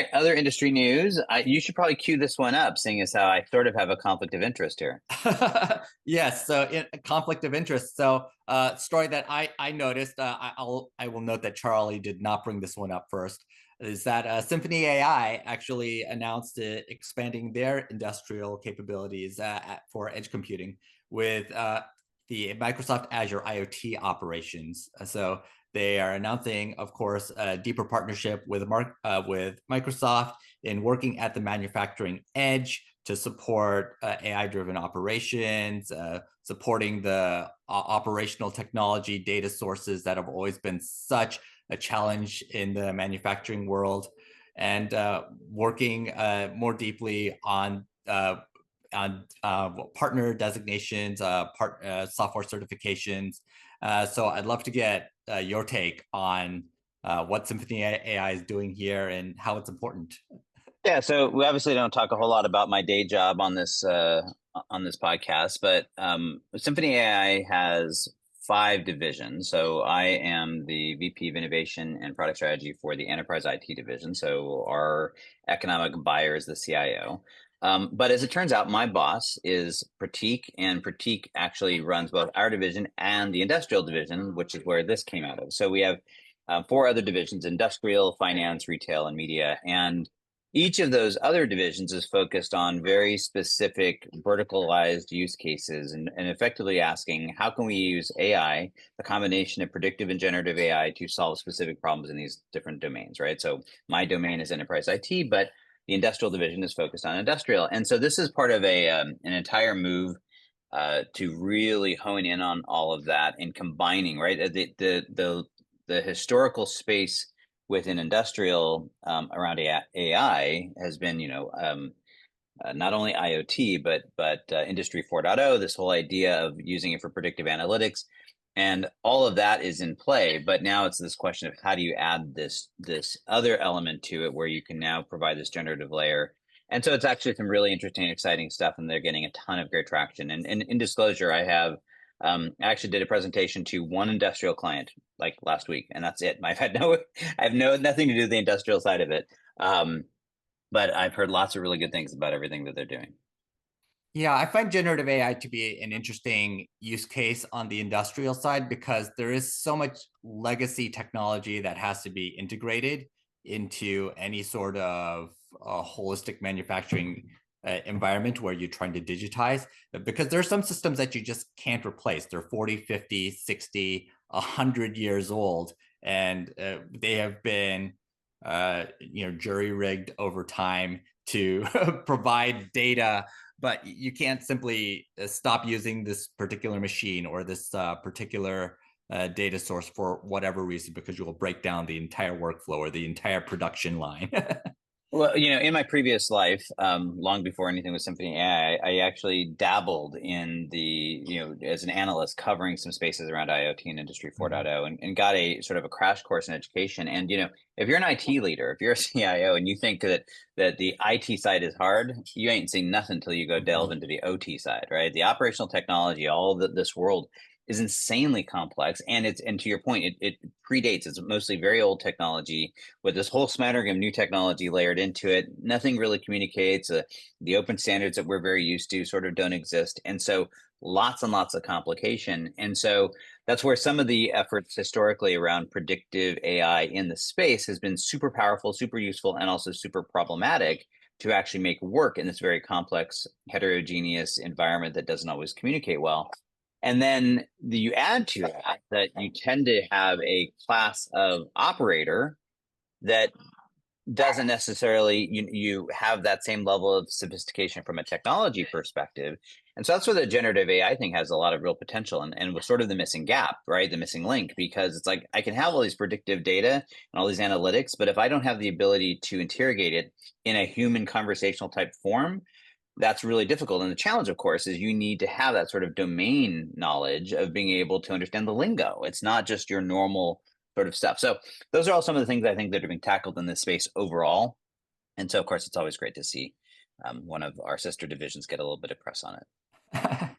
right, other industry news. You should probably cue this one up, seeing as how I sort of have a conflict of interest here. Yes, so conflict of interest. So, story that I noticed. I will note that Charlie did not bring this one up first. Is that Symphony AI actually announced expanding their industrial capabilities for edge computing with the Microsoft Azure IoT Operations. So they are announcing, of course, a deeper partnership with Microsoft in working at the manufacturing edge to support AI-driven operations, supporting the operational technology data sources that have always been such a challenge in the manufacturing world, and working more deeply on partner designations, software certifications. So I'd love to get your take on what Symphony AI is doing here and how it's important. Yeah, so we obviously don't talk a whole lot about my day job on this podcast, but Symphony AI has 5 divisions. So I am the VP of Innovation and Product Strategy for the Enterprise IT division. So our economic buyer is the CIO. But as it turns out, my boss is Pratik, and Pratik actually runs both our division and the industrial division, which is where this came out of. So we have 4 other divisions: industrial, finance, retail, and media. And each of those other divisions is focused on very specific verticalized use cases and effectively asking, how can we use AI, the combination of predictive and generative AI, to solve specific problems in these different domains, right? So my domain is enterprise IT, but the industrial division is focused on industrial. And so this is part of an entire move to really hone in on all of that and combining, right? The historical space within industrial around AI has been, not only IoT, but Industry 4.0, this whole idea of using it for predictive analytics. And all of that is in play, but now it's this question of how do you add this other element to it where you can now provide this generative layer. And so it's actually some really interesting, exciting stuff, and they're getting a ton of great traction. And in disclosure, I actually did a presentation to one industrial client like last week, and that's it. I have nothing to do with the industrial side of it. But I've heard lots of really good things about everything that they're doing. Yeah, I find generative AI to be an interesting use case on the industrial side because there is so much legacy technology that has to be integrated into any sort of holistic manufacturing environment where you're trying to digitize. Because there are some systems that you just can't replace. They're 40, 50, 60, 100 years old, and they have been jury rigged over time to provide data, but you can't simply stop using this particular machine or this particular data source for whatever reason, because you will break down the entire workflow or the entire production line. Well, in my previous life, long before anything with Symphony AI, I actually dabbled in as an analyst covering some spaces around IoT and Industry 4.0 and got a sort of a crash course in education. And, if you're an IT leader, if you're a CIO and you think that the IT side is hard, you ain't seen nothing until you go delve into the OT side, right? The operational technology, this world is insanely complex, and to your point, it predates. It's mostly very old technology with this whole smattering of new technology layered into it. Nothing really communicates. The open standards that we're very used to sort of don't exist, and so lots and lots of complication. And so that's where some of the efforts historically around predictive AI in the space has been super powerful, super useful, and also super problematic to actually make work in this very complex, heterogeneous environment that doesn't always communicate well. And then you add to that you tend to have a class of operator that doesn't necessarily, you have that same level of sophistication from a technology perspective. And so that's where the generative AI thing has a lot of real potential and was sort of the missing gap, right? The missing link, because it's like, I can have all these predictive data and all these analytics, but if I don't have the ability to interrogate it in a human conversational type form, that's really difficult. And the challenge, of course, is you need to have that sort of domain knowledge of being able to understand the lingo. It's not just your normal sort of stuff. So those are all some of the things I think that are being tackled in this space overall. And so, of course, it's always great to see one of our sister divisions get a little bit of press on it.